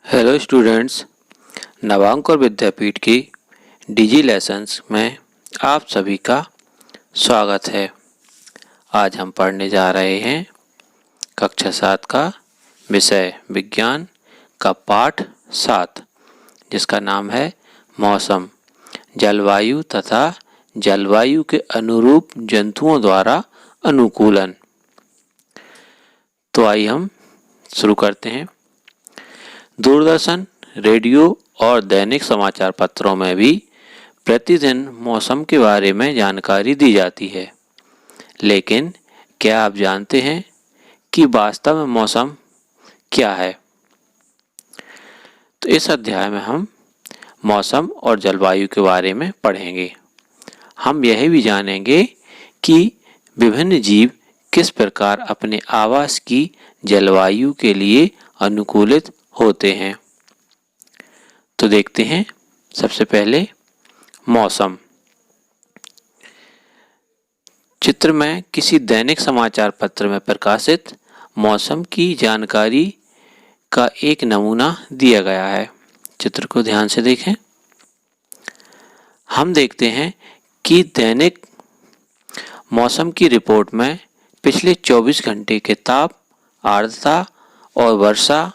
Hello students, नवांकुर विद्यापीठ की डिजी lessons में आप सभी का स्वागत है। आज हम पढ़ने जा रहे हैं कक्षा 7 का विषय विज्ञान का पाठ 7, जिसका नाम है मौसम, जलवायु तथा जलवायु के अनुरूप जंतुओं द्वारा अनुकूलन। तो आइए हम शुरू करते हैं। दूरदर्शन, रेडियो और दैनिक समाचार पत्रों में भी प्रतिदिन मौसम के बारे में जानकारी दी जाती है, लेकिन क्या आप जानते हैं कि वास्तव में मौसम क्या है? तो इस अध्याय में हम मौसम और जलवायु के बारे में पढ़ेंगे। हम यह भी जानेंगे कि विभिन्न जीव किस प्रकार अपने आवास की जलवायु के लिए अनुकूलित होते हैं। तो देखते हैं सबसे पहले मौसम। चित्र में किसी दैनिक समाचार पत्र में प्रकाशित मौसम की जानकारी का एक नमूना दिया गया है। चित्र को ध्यान से देखें। हम देखते हैं कि दैनिक मौसम की रिपोर्ट में पिछले 24 घंटे के ताप, आर्द्रता और वर्षा,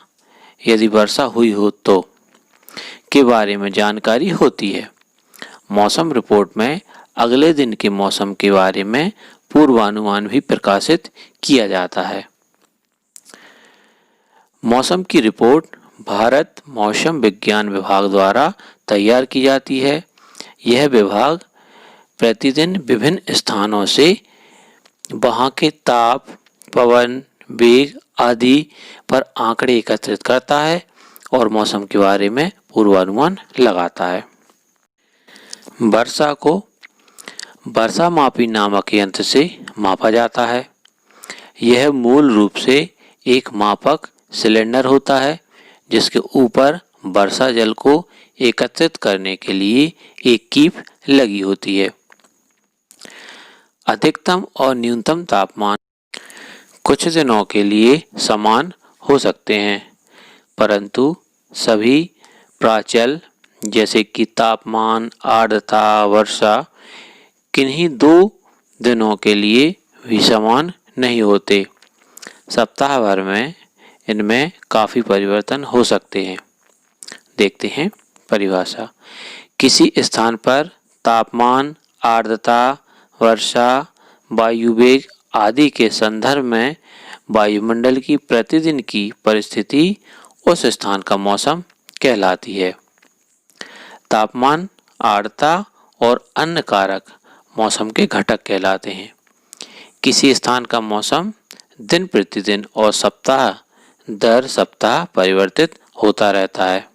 यदि वर्षा हुई हो तो, के बारे में जानकारी होती है। मौसम रिपोर्ट में अगले दिन के मौसम के बारे में पूर्वानुमान भी प्रकाशित किया जाता है। मौसम की रिपोर्ट भारत मौसम विज्ञान विभाग द्वारा तैयार की जाती है। यह विभाग प्रतिदिन विभिन्न स्थानों से वहां के ताप, पवन, वेग आदि पर आंकड़े एकत्रित करता है और मौसम के बारे में पूर्वानुमान लगाता है। वर्षा को वर्षा मापी नामक यंत्र से मापा जाता है। यह मूल रूप से एक मापक सिलेंडर होता है, जिसके ऊपर वर्षा जल को एकत्रित करने के लिए एक कीप लगी होती है। अधिकतम और न्यूनतम तापमान कुछ दिनों के लिए समान हो सकते हैं, परंतु सभी प्राचल जैसे कि तापमान, आर्द्रता, वर्षा किन्हीं 2 दिनों के लिए भी समान नहीं होते। सप्ताह भर में इनमें काफ़ी परिवर्तन हो सकते हैं। देखते हैं परिभाषा। किसी स्थान पर तापमान, आर्द्रता, वर्षा, वायु वेग आदि के संदर्भ में वायुमंडल की प्रतिदिन की परिस्थिति उस स्थान का मौसम कहलाती है। तापमान, आर्द्रता और अन्य कारक मौसम के घटक कहलाते हैं। किसी स्थान का मौसम दिन प्रतिदिन और सप्ताह दर सप्ताह परिवर्तित होता रहता है।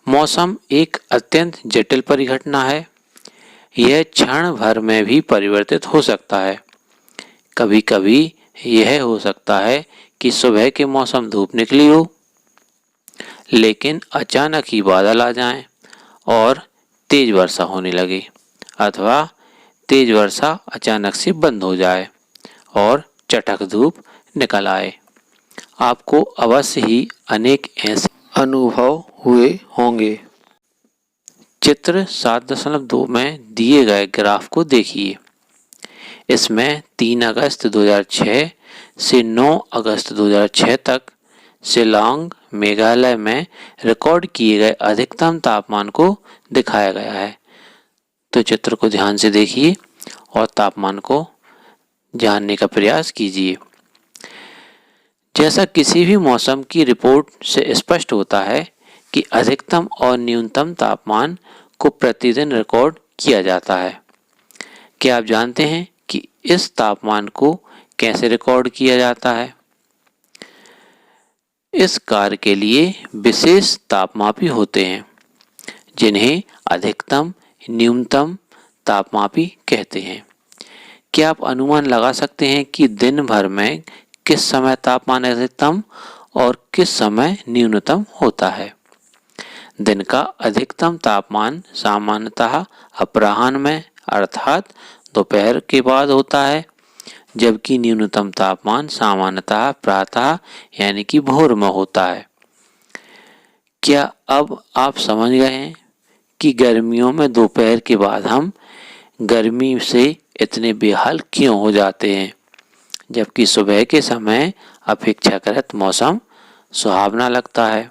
मौसम एक अत्यंत जटिल परिघटना है। यह क्षण भर में भी परिवर्तित हो सकता है। कभी कभी यह हो सकता है कि सुबह के मौसम धूप निकली हो, लेकिन अचानक ही बादल आ जाएं और तेज वर्षा होने लगे, अथवा तेज वर्षा अचानक से बंद हो जाए और चटक धूप निकल आए। आपको अवश्य ही अनेक ऐसे अनुभव हुए होंगे। चित्र 7.2 में दिए गए ग्राफ को देखिए। इसमें 3 अगस्त 2006 से 9 अगस्त 2006 तक शिलांग, मेघालय में रिकॉर्ड किए गए अधिकतम तापमान को दिखाया गया है। तो चित्र को ध्यान से देखिए और तापमान को जानने का प्रयास कीजिए। जैसा किसी भी मौसम की रिपोर्ट से स्पष्ट होता है कि अधिकतम और न्यूनतम तापमान को प्रतिदिन रिकॉर्ड किया जाता है। क्या आप जानते हैं कि इस तापमान को कैसे रिकॉर्ड किया जाता है? इस कार्य के लिए विशेष तापमापी होते हैं, जिन्हें अधिकतम न्यूनतम तापमापी कहते हैं। क्या आप अनुमान लगा सकते हैं कि दिन भर में किस समय तापमान अधिकतम और किस समय न्यूनतम होता है? दिन का अधिकतम तापमान सामान्यतः अपराह्न में अर्थात दोपहर के बाद होता है, जबकि न्यूनतम तापमान सामान्यतः प्रातः यानी कि भोर में होता है। क्या अब आप समझ गए हैं कि गर्मियों में दोपहर के बाद हम गर्मी से इतने बेहाल क्यों हो जाते हैं, जबकि सुबह के समय अपेक्षाकृत मौसम सुहावना लगता है।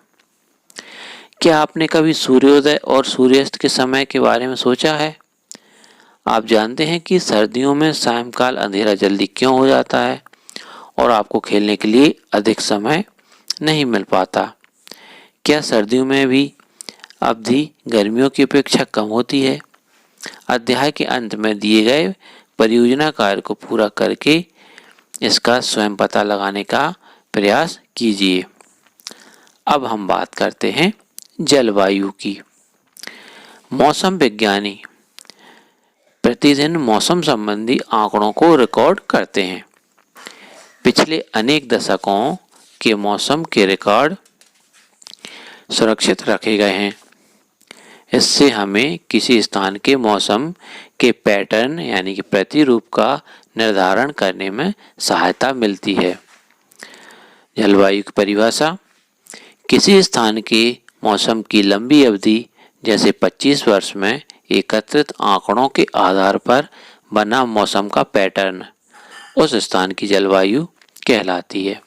क्या आपने कभी सूर्योदय और सूर्यास्त के समय के बारे में सोचा है? आप जानते हैं कि सर्दियों में सायंकाल अंधेरा जल्दी क्यों हो जाता है और आपको खेलने के लिए अधिक समय नहीं मिल पाता। क्या सर्दियों में भी अवधि गर्मियों की अपेक्षा कम होती है? अध्याय के अंत में दिए गए परियोजना कार्य को पूरा करके इसका स्वयं पता लगाने का प्रयास कीजिए। अब हम बात करते हैं जलवायु की। मौसम विज्ञानी प्रतिदिन मौसम संबंधी आंकड़ों को रिकॉर्ड करते हैं। पिछले अनेक दशकों के मौसम के रिकॉर्ड सुरक्षित रखे गए हैं। इससे हमें किसी स्थान के मौसम के पैटर्न यानी कि प्रतिरूप का निर्धारण करने में सहायता मिलती है। जलवायु की परिभाषा: किसी स्थान के मौसम की लंबी अवधि जैसे 25 वर्ष में एकत्रित आंकड़ों के आधार पर बना मौसम का पैटर्न उस स्थान की जलवायु कहलाती है।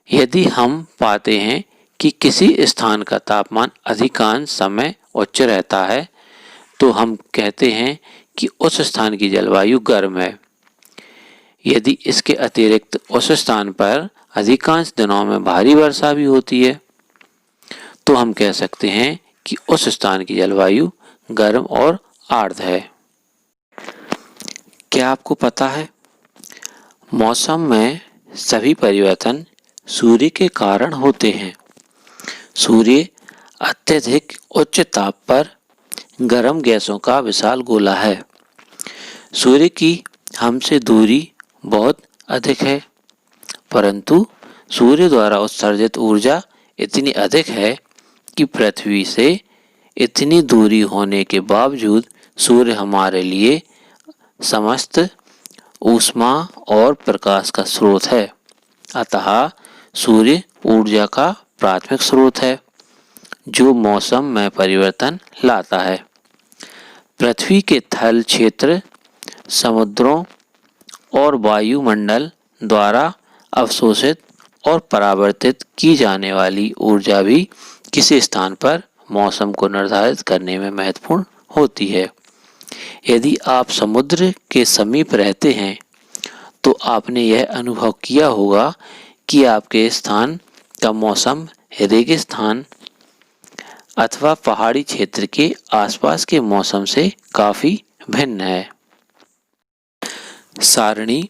यदि हम पाते हैं कि किसी स्थान का तापमान अधिकांश समय उच्च रहता है तो हम कहते हैं कि उस स्थान की जलवायु गर्म है। यदि इसके अतिरिक्त उस स्थान पर अधिकांश दिनों में भारी वर्षा भी होती है तो हम कह सकते हैं कि उस स्थान की जलवायु गर्म और आर्द्र है। क्या आपको पता है मौसम में सभी परिवर्तन सूर्य के कारण होते हैं। सूर्य अत्यधिक उच्च ताप पर गर्म गैसों का विशाल गोला है। सूर्य की हमसे दूरी बहुत अधिक है, परंतु सूर्य द्वारा उत्सर्जित ऊर्जा इतनी अधिक है कि पृथ्वी से इतनी दूरी होने के बावजूद सूर्य हमारे लिए समस्त ऊष्मा और प्रकाश का स्रोत है। अतः सूर्य ऊर्जा का प्राथमिक स्रोत है जो मौसम में परिवर्तन लाता है। पृथ्वी के थल क्षेत्र, समुद्रों और वायुमंडल द्वारा अवशोषित और परावर्तित की जाने वाली ऊर्जा भी किसी स्थान पर मौसम को निर्धारित करने में महत्वपूर्ण होती है। यदि आप समुद्र के समीप रहते हैं तो आपने यह अनुभव किया होगा कि आपके स्थान का मौसम रेगिस्तान अथवा पहाड़ी क्षेत्र के आसपास के मौसम से काफी भिन्न है। सारणी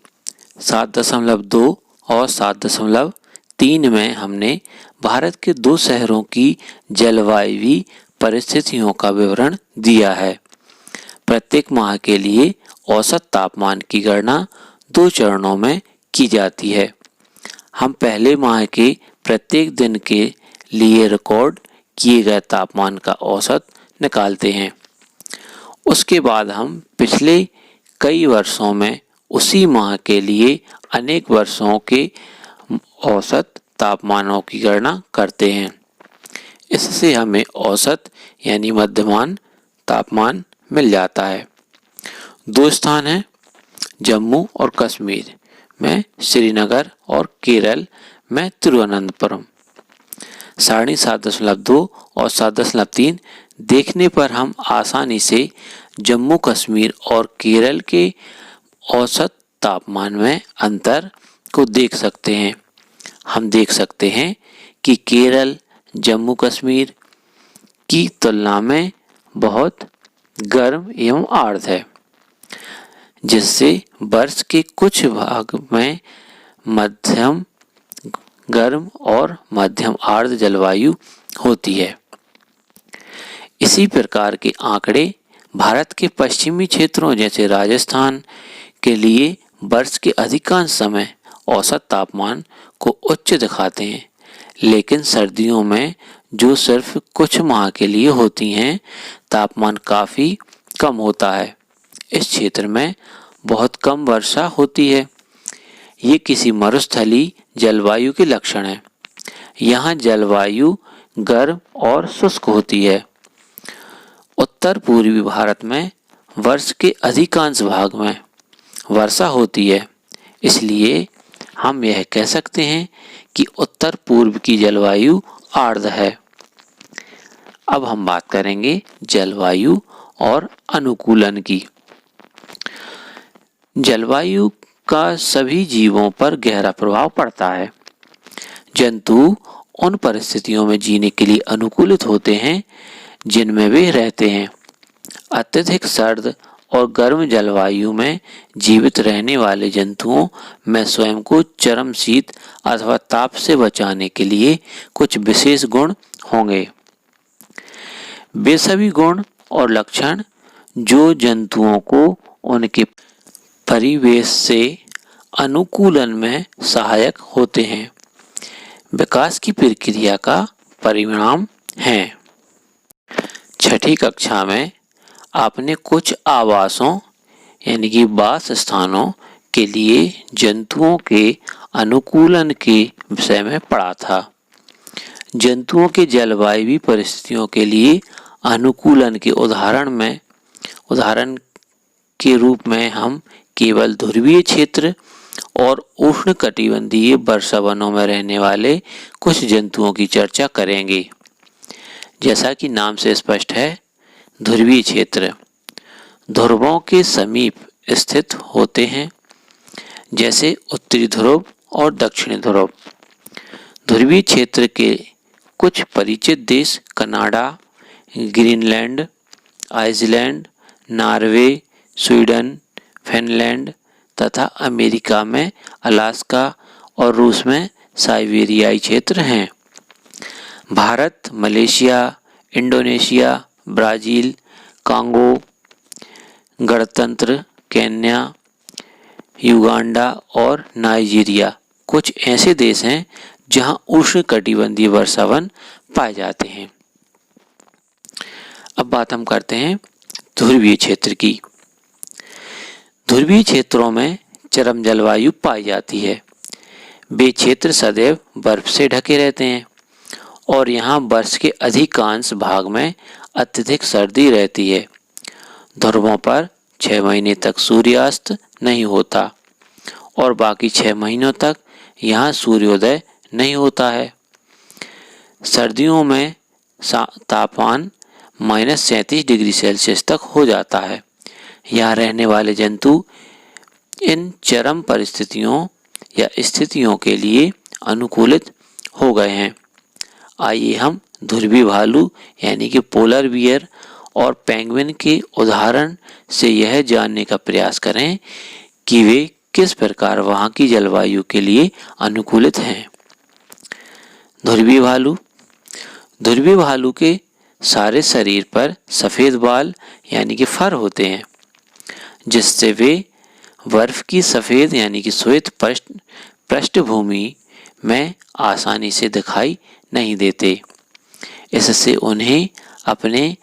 7.2 और 7.3 में हमने भारत के 2 शहरों की जलवायु परिस्थितियों का विवरण दिया है। प्रत्येक माह के लिए औसत तापमान की गणना 2 चरणों में की जाती है। हम पहले माह के प्रत्येक दिन के लिए रिकॉर्ड किए गए तापमान का औसत निकालते हैं। उसके बाद हम पिछले कई वर्षों में उसी माह के लिए अनेक वर्षों के औसत तापमानों की गणना करते हैं। इससे हमें औसत यानी मध्यमान तापमान मिल जाता है। 2 स्थान हैं जम्मू और कश्मीर में श्रीनगर और केरल में तिरुवनंतपुरम। सारणी 7.2 और 7.3 देखने पर हम आसानी से जम्मू कश्मीर और केरल के औसत तापमान में अंतर को देख सकते हैं। हम देख सकते हैं कि केरल जम्मू कश्मीर की तुलना में बहुत गर्म एवं आर्द्र है, जिससे वर्ष के कुछ भाग में मध्यम गर्म और मध्यम आर्द्र जलवायु होती है। इसी प्रकार के आंकड़े भारत के पश्चिमी क्षेत्रों जैसे राजस्थान के लिए वर्ष के अधिकांश समय औसत तापमान को उच्च दिखाते हैं, लेकिन सर्दियों में जो सिर्फ कुछ माह के लिए होती हैं तापमान काफ़ी कम होता है। इस क्षेत्र में बहुत कम वर्षा होती है। ये किसी मरुस्थलीय जलवायु के लक्षण हैं। यहाँ जलवायु गर्म और शुष्क होती है। उत्तर पूर्वी भारत में वर्ष के अधिकांश भाग में वर्षा होती है, इसलिए हम यह कह सकते हैं कि उत्तर पूर्व की जलवायु आर्द्र है। अब हम बात करेंगे जलवायु और अनुकूलन की। जलवायु का सभी जीवों पर गहरा प्रभाव पड़ता है। जंतु उन परिस्थितियों में जीने के लिए अनुकूलित होते हैं जिनमें वे रहते हैं। अत्यधिक सर्द और गर्म जलवायु में जीवित रहने वाले जंतुओं में स्वयं को चरम शीत अथवा ताप से बचाने के लिए कुछ विशेष गुण होंगे। वे सभी गुण और लक्षण जो जंतुओं को उनके परिवेश से अनुकूलन में सहायक होते हैं, विकास की प्रक्रिया का परिणाम हैं। छठी कक्षा में आपने कुछ आवासों यानी कि वास स्थानों के लिए जंतुओं के अनुकूलन के विषय में पढ़ा था। जंतुओं के जलवायु परिस्थितियों के लिए अनुकूलन के उदाहरण के रूप में हम केवल ध्रुवीय क्षेत्र और उष्णकटिबंधीय वर्षा वनों में रहने वाले कुछ जंतुओं की चर्चा करेंगे। जैसा कि नाम से स्पष्ट है, ध्रुवीय क्षेत्र ध्रुवों के समीप स्थित होते हैं, जैसे उत्तरी ध्रुव और दक्षिणी ध्रुव। ध्रुवीय क्षेत्र के कुछ परिचित देश Canada, Greenland, Iceland, Norway, Sweden, Finland तथा अमेरिका में अलास्का और रूस में साइबेरियाई क्षेत्र हैं। Bharat, Malaysia, Indonesia, Brazil, Congo, गणतंत्र, केन्या, युगांडा और नाइजीरिया कुछ ऐसे देश हैं जहां उष्णकटिबंधीय वर्षावन पाए जाते हैं। अब बात हम करते हैं ध्रुवीय क्षेत्र की। ध्रुवीय क्षेत्रों में चरम जलवायु पाई जाती है। वे क्षेत्र सदैव बर्फ से ढके रहते हैं और यहाँ वर्ष के अधिकांश भाग में अत्यधिक सर्दी रहती है। ध्रुवों पर 6 महीने तक सूर्यास्त नहीं होता और बाकी 6 महीनों तक यहाँ सूर्योदय नहीं होता है। सर्दियों में तापमान -37 डिग्री सेल्सियस तक हो जाता है। यहाँ रहने वाले जंतु इन चरम परिस्थितियों या स्थितियों के लिए अनुकूलित हो गए हैं। आइए हम ध्रुवीय भालू यानी कि पोलर बियर और पेंगुइन के उदाहरण से यह जानने का प्रयास करें कि वे किस प्रकार वहाँ की जलवायु के लिए अनुकूलित हैं। ध्रुवीय भालू के सारे शरीर पर सफ़ेद बाल यानी कि फर होते हैं, जिससे वे बर्फ की सफ़ेद यानी कि श्वेत पृष्ठभूमि में आसानी से दिखाई नहीं देते। इससे उन्हें अपने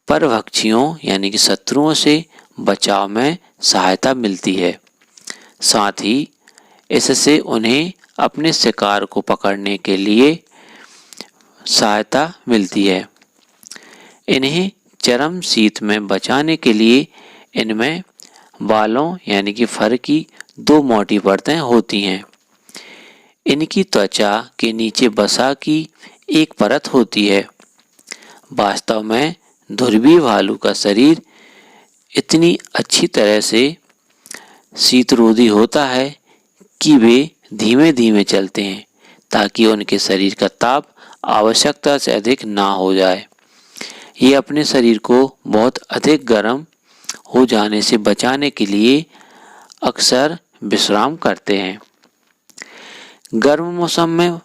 परभक्षियों यानी कि शत्रुओं से बचाव में सहायता मिलती है। साथ ही इससे उन्हें अपने शिकार को पकड़ने के लिए सहायता मिलती है। इन्हें चरम शीत में बचाने के लिए इनमें बालों यानी कि फर की 2 मोटी परतें होती हैं। इनकी त्वचा के नीचे वसा की एक परत होती है। वास्तव में ध्रुवीय भालू का शरीर इतनी अच्छी तरह से शीतरोधी होता है कि वे धीमे धीमे चलते हैं ताकि उनके शरीर का ताप आवश्यकता से अधिक ना हो जाए। ये अपने शरीर को बहुत अधिक गर्म हो जाने से बचाने के लिए अक्सर विश्राम करते हैं। गर्म मौसम में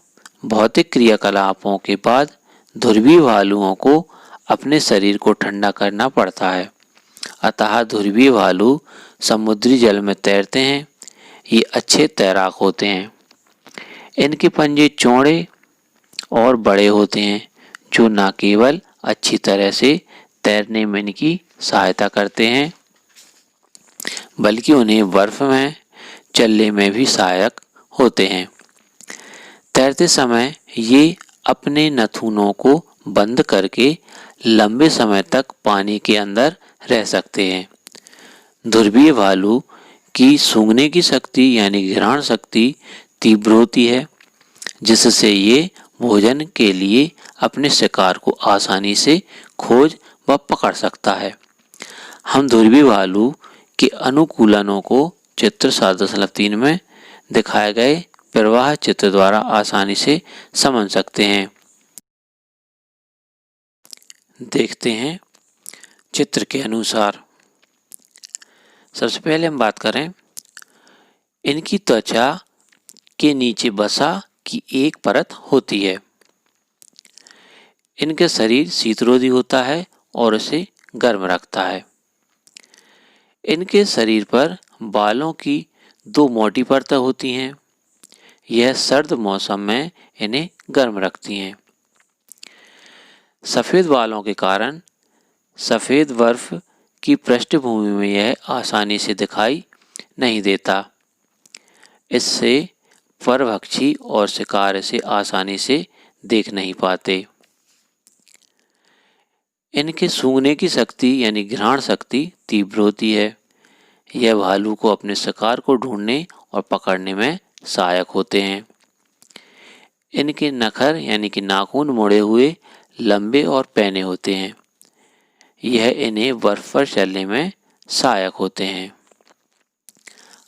भौतिक क्रियाकलापों के बाद ध्रुवीय भालुओं को अपने शरीर को ठंडा करना पड़ता है। अतः ध्रुवीय भालू समुद्री जल में तैरते हैं। ये अच्छे तैराक होते हैं। इनके पंजे चौड़े और बड़े होते हैं, जो न केवल अच्छी तरह से तैरने में इनकी सहायता करते हैं, बल्कि उन्हें बर्फ में चलने में भी सहायक होते हैं। तैरते समय ये अपने नथुनों को बंद करके लंबे समय तक पानी के अंदर रह सकते हैं। ध्रुवीय भालू की सूंघने की शक्ति यानी घ्राण शक्ति तीव्र होती है, जिससे ये भोजन के लिए अपने शिकार को आसानी से खोज व पकड़ सकता है। हम ध्रुवीय भालू के अनुकूलनों को चित्र 7.3 में दिखाए गए प्रवाह चित्र द्वारा आसानी से समझ सकते हैं। देखते हैं चित्र के अनुसार। सबसे पहले हम बात करें, इनकी त्वचा के नीचे वसा की एक परत होती है। इनका शरीर शीतरोधी होता है और उसे गर्म रखता है। इनके शरीर पर बालों की 2 मोटी परतें होती हैं। यह सर्द मौसम में इन्हें गर्म रखती हैं। सफ़ेद बालों के कारण सफ़ेद बर्फ की पृष्ठभूमि में यह आसानी से दिखाई नहीं देता। इससे परभक्षी और शिकार इसे आसानी से देख नहीं पाते। इनके सूंघने की शक्ति यानी घ्राण शक्ति तीव्र होती है। यह भालू को अपने शिकार को ढूंढने और पकड़ने में सहायक होते हैं। इनके नखर यानी कि नाखून मुड़े हुए, लंबे और पैने होते हैं। यह इन्हें बर्फ पर चलने में सहायक होते हैं।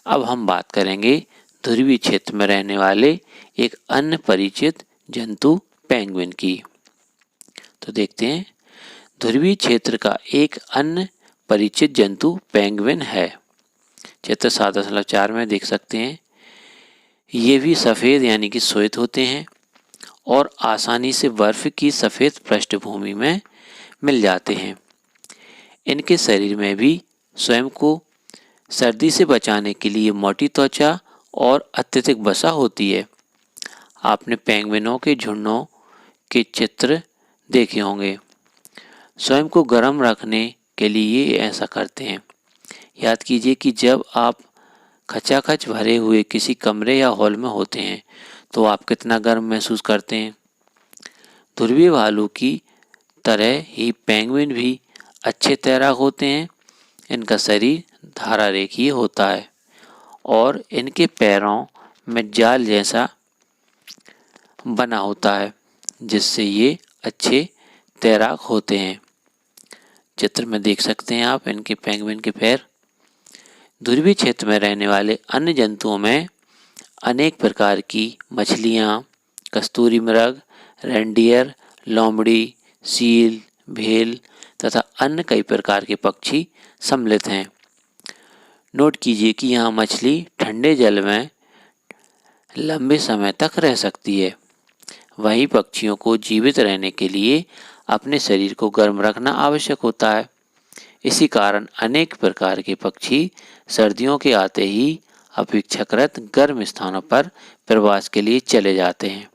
अब हम बात करेंगे ध्रुवीय क्षेत्र में रहने वाले एक अन्य परिचित जंतु पेंगुइन की। तो देखते हैं, ध्रुवीय क्षेत्र का एक अन्य परिचित जंतु पेंगुइन है। चित्र 7.4 में देख सकते हैं। ये भी सफ़ेद यानी कि श्वेत होते हैं और आसानी से बर्फ की सफ़ेद पृष्ठभूमि में मिल जाते हैं। इनके शरीर में भी स्वयं को सर्दी से बचाने के लिए मोटी त्वचा और अत्यधिक वसा होती है। आपने पेंगुइनों के झुंडों के चित्र देखे होंगे। स्वयं को गर्म रखने के लिए ये ऐसा करते हैं। याद कीजिए कि जब आप खचाखच भरे हुए किसी कमरे या हॉल में होते हैं तो आप कितना गर्म महसूस करते हैं। ध्रुवीय भालू की तरह ही पेंगुइन भी अच्छे तैराक होते हैं। इनका शरीर धारा रेखीय होता है और इनके पैरों में जाल जैसा बना होता है, जिससे ये अच्छे तैराक होते हैं। चित्र में देख सकते हैं आप इनके पेंगुइन के पैर। ध्रुवीय क्षेत्र में रहने वाले अन्य जंतुओं में अनेक प्रकार की मछलियाँ, कस्तूरी मृग, रेंडियर, लोमड़ी, सील, भेल तथा अन्य कई प्रकार के पक्षी सम्मिलित हैं। नोट कीजिए कि यहाँ मछली ठंडे जल में लंबे समय तक रह सकती है। वहीं पक्षियों को जीवित रहने के लिए अपने शरीर को गर्म रखना आवश्यक होता है। इसी कारण अनेक प्रकार के पक्षी सर्दियों के आते ही अपेक्षाकृत गर्म स्थानों पर प्रवास के लिए चले जाते हैं।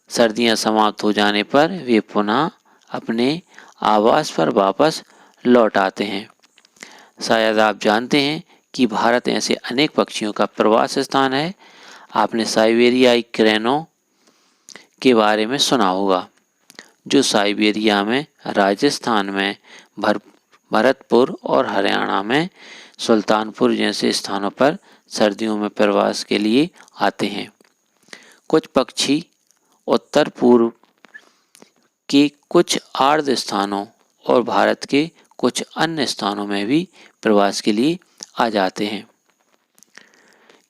सर्दियां समाप्त हो जाने पर वे पुनः अपने आवास पर वापस लौट आते हैं। शायद आप जानते हैं कि भारत ऐसे अनेक पक्षियों का प्रवास स्थान है। आपने साइबेरियाई क्रेनों के बारे में सुना होगा, जो साइबेरिया में, राजस्थान में भरतपुर और हरियाणा में सुल्तानपुर जैसे स्थानों पर सर्दियों में प्रवास के लिए आते हैं। कुछ पक्षी उत्तर पूर्व के कुछ आर्द्र स्थानों और भारत के कुछ अन्य स्थानों में भी प्रवास के लिए आ जाते हैं।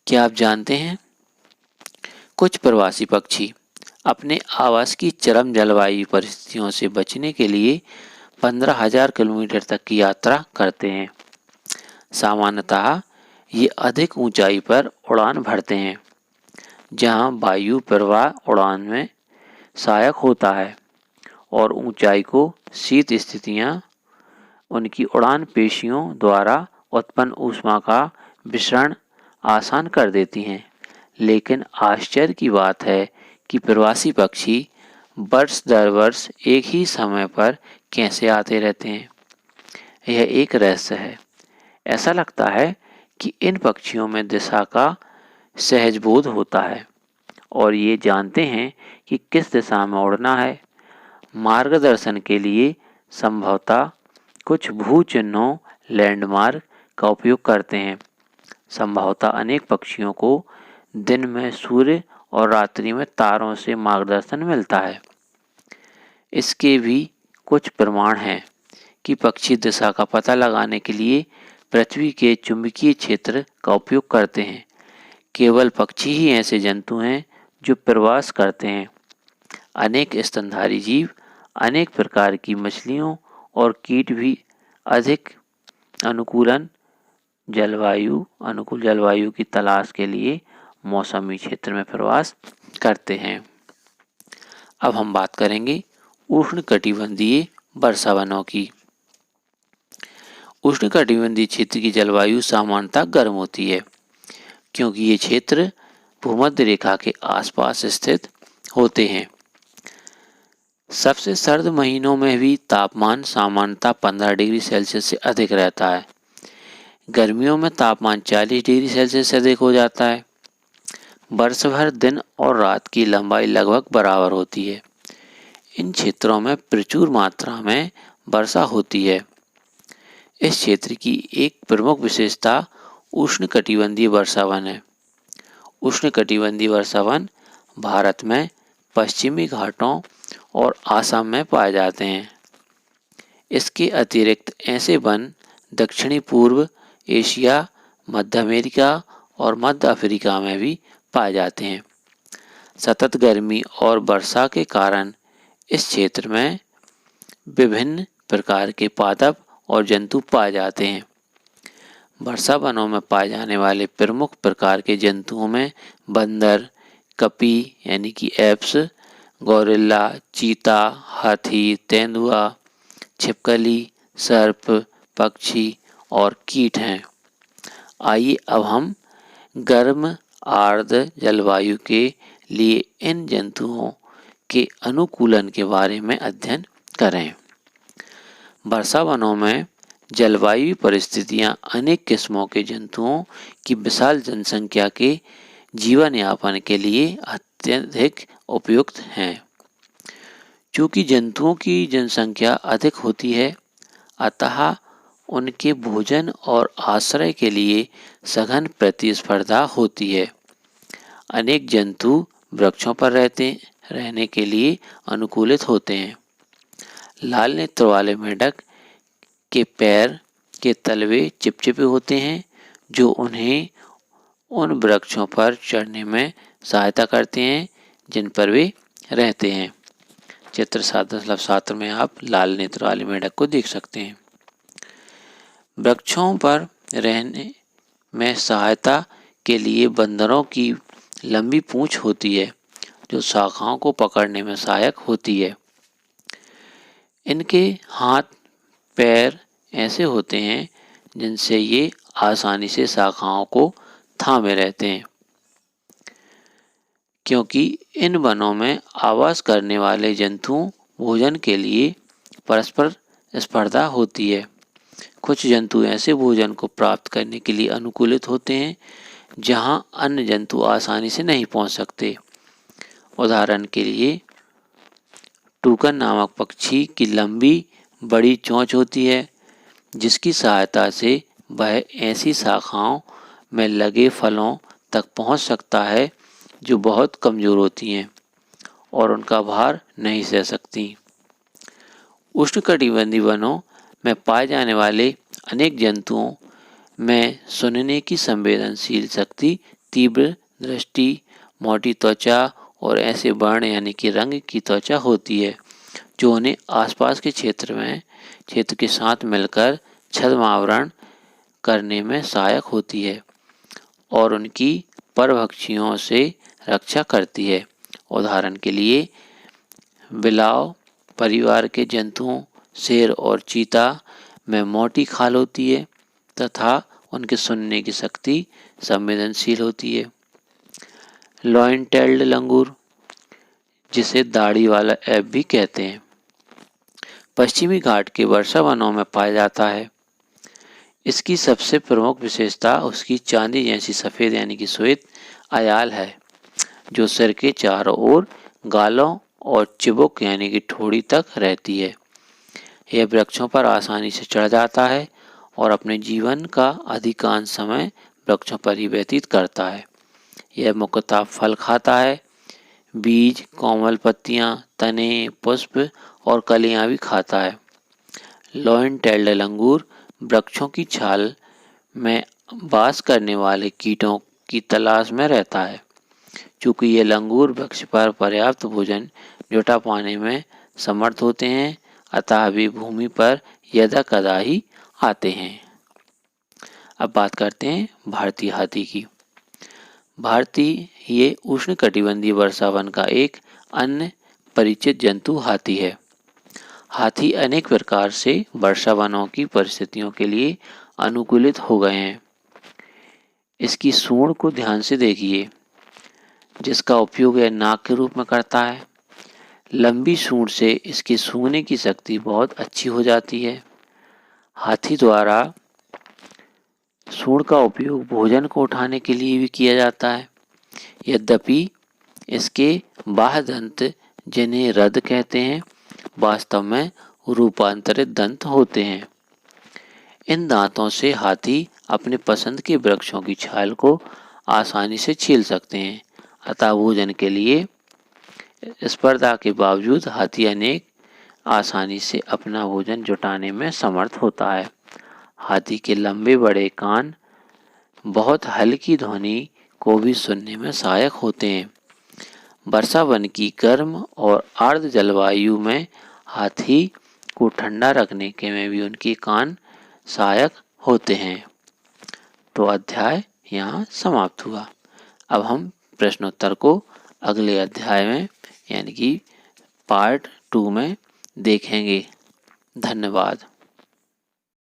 क्या आप जानते हैं, कुछ प्रवासी पक्षी अपने आवास की चरम जलवायु परिस्थितियों से बचने के लिए 15,000 किलोमीटर तक की यात्रा करते हैं। सामान्यतः ये अधिक ऊंचाई पर उड़ान भरते हैं, जहां वायु प्रवाह उड़ान में सहायक होता है और ऊंचाई को शीत स्थितियां उनकी उड़ान पेशियों द्वारा उत्पन्न ऊष्मा का विसरण आसान कर देती हैं। लेकिन आश्चर्य की बात है कि प्रवासी पक्षी वर्ष दर वर्ष एक ही समय पर कैसे आते रहते हैं। यह एक रहस्य है। ऐसा लगता है कि इन पक्षियों में दिशा का सहज बोध होता है और ये जानते हैं कि किस दिशा में उड़ना है। मार्गदर्शन के लिए संभवतः कुछ भू चिन्हों लैंडमार्क का उपयोग करते हैं। संभवतः अनेक पक्षियों को दिन में सूर्य और रात्रि में तारों से मार्गदर्शन मिलता है। इसके भी कुछ प्रमाण हैं कि पक्षी दिशा का पता लगाने के लिए पृथ्वी के चुंबकीय क्षेत्र का उपयोग करते हैं। केवल पक्षी ही ऐसे जंतु हैं जो प्रवास करते हैं। अनेक स्तनधारी जीव, अनेक प्रकार की मछलियों और कीट भी अधिक अनुकूल जलवायु की तलाश के लिए मौसमी क्षेत्र में प्रवास करते हैं। अब हम बात करेंगे उष्णकटिबंधीय वर्षा वनों की। उष्णकटिबंधीय क्षेत्र की जलवायु सामान्यतः गर्म होती है, क्योंकि ये क्षेत्र भूमध्य रेखा के आसपास स्थित होते हैं। सबसे सर्द महीनों में भी तापमान सामान्यतः 15 डिग्री सेल्सियस से अधिक रहता है। गर्मियों में तापमान 40 डिग्री सेल्सियस से अधिक हो जाता है। वर्ष भर दिन और रात की लंबाई लगभग बराबर होती है। इन क्षेत्रों में प्रचुर मात्रा में वर्षा होती है। इस क्षेत्र की एक प्रमुख विशेषता उष्णकटिबंधीय वर्षा वन है। उष्णकटिबंधीय वर्षा वन भारत में पश्चिमी घाटों और आसाम में पाए जाते हैं। इसके अतिरिक्त ऐसे वन दक्षिणी पूर्व एशिया, मध्य अमेरिका और मध्य अफ्रीका में भी पाए जाते हैं। सतत गर्मी और वर्षा के कारण इस क्षेत्र में विभिन्न प्रकार के पादप और जंतु पाए जाते हैं। वर्षा वनों में पाए जाने वाले प्रमुख प्रकार के जंतुओं में बंदर, कपी यानी कि एप्स, गोरिल्ला, चीता, हाथी, तेंदुआ, छिपकली, सर्प, पक्षी और कीट हैं। आइए अब हम गर्म आर्द्र जलवायु के लिए इन जंतुओं के अनुकूलन के बारे में अध्ययन करें। वर्षा वनों में जलवायु परिस्थितियां अनेक किस्मों के जंतुओं की विशाल जनसंख्या के जीवन यापन के लिए अत्यधिक उपयुक्त हैं। चूँकि जंतुओं की जनसंख्या अधिक होती है, अतः उनके भोजन और आश्रय के लिए सघन प्रतिस्पर्धा होती है। अनेक जंतु वृक्षों पर रहने के लिए अनुकूलित होते हैं। लाल नेत्र वाले मेंढक के पैर के तलवे चिपचिपे होते हैं, जो उन्हें उन वृक्षों पर चढ़ने में सहायता करते हैं जिन पर वे रहते हैं। चित्र 7 में आप लाल नेत्र वाले मेंढक को देख सकते हैं। वृक्षों पर रहने में सहायता के लिए बंदरों की लंबी पूंछ होती है, जो शाखाओं को पकड़ने में सहायक होती है। इनके हाथ पैर ऐसे होते हैं जिनसे ये आसानी से शाखाओं को थामे रहते हैं। क्योंकि इन वनों में आवास करने वाले जंतुओं भोजन के लिए परस्पर स्पर्धा होती है। कुछ जंतु ऐसे भोजन को प्राप्त करने के लिए अनुकूलित होते हैं जहां अन्य जंतु आसानी से नहीं पहुंच सकते। उदाहरण के लिए टूकन नामक पक्षी की लंबी बड़ी चोंच होती है, जिसकी सहायता से वह ऐसी शाखाओं में लगे फलों तक पहुंच सकता है जो बहुत कमजोर होती हैं और उनका भार नहीं सह सकती। उष्णकटिबंधीय वनों में पाए जाने वाले अनेक जंतुओं में सुनने की संवेदनशील शक्ति, तीव्र दृष्टि, मोटी त्वचा और ऐसे वर्ण यानी कि रंग की त्वचा होती है जो उन्हें आसपास के क्षेत्र के साथ मिलकर छद्म आवरण करने में सहायक होती है और उनकी परभक्षियों से रक्षा करती है। उदाहरण के लिए बिलाव परिवार के जंतुओं शेर और चीता में मोटी खाल होती है तथा उनके सुनने की शक्ति संवेदनशील होती है। लॉइन टेल्ड लंगूर, जिसे दाढ़ी वाला ऐप भी कहते हैं, पश्चिमी घाट के वर्षा वनों में पाया जाता है। इसकी सबसे प्रमुख विशेषता उसकी चांदी जैसी सफ़ेद यानी कि श्वेत आयाल है, जो सिर के चारों ओर गालों और चिबुक यानी कि ठोड़ी तक रहती है। यह वृक्षों पर आसानी से चढ़ जाता है और अपने जीवन का अधिकांश समय वृक्षों पर ही व्यतीत करता है। यह मुख्यतः फल खाता है, बीज, कोमल पत्तियां, तने, पुष्प और कलियां भी खाता है। लॉयन टेल्ड लंगूर वृक्षों की छाल में वास करने वाले कीटों की तलाश में रहता है। चूंकि ये लंगूर वृक्ष पर पर्याप्त भोजन जुटा पाने में समर्थ होते हैं, अतः वे भूमि पर यदा कदा ही आते हैं। अब बात करते हैं भारतीय हाथी की। भारतीय ये उष्णकटिबंधीय वर्षावन का एक अन्य परिचित जंतु हाथी है। हाथी अनेक प्रकार से वर्षावनों की परिस्थितियों के लिए अनुकूलित हो गए हैं। इसकी सूंड को ध्यान से देखिए, जिसका उपयोग यह नाक के रूप में करता है। लंबी सूंड से इसकी सूंघने की शक्ति बहुत अच्छी हो जाती है। हाथी द्वारा सूंड का उपयोग भोजन को उठाने के लिए भी किया जाता है। यद्यपि इसके बाह्य दंत, जिन्हें रद कहते हैं, वास्तव में रूपांतरित दंत होते हैं। इन दांतों से हाथी अपने पसंद के वृक्षों की छाल को आसानी से छील सकते हैं। अतः भोजन के लिए स्पर्धा के बावजूद हाथी अनेक आसानी से अपना भोजन जुटाने में समर्थ होता है। हाथी के लंबे बड़े कान बहुत हल्की ध्वनि को भी सुनने में सहायक होते हैं। वर्षावन की गर्म और आर्द्र जलवायु में हाथी को ठंडा रखने के में भी उनके कान सहायक होते हैं। तो अध्याय यहाँ समाप्त हुआ। अब हम प्रश्नोत्तर को अगले अध्याय में यानी कि पार्ट 2 में देखेंगे। धन्यवाद।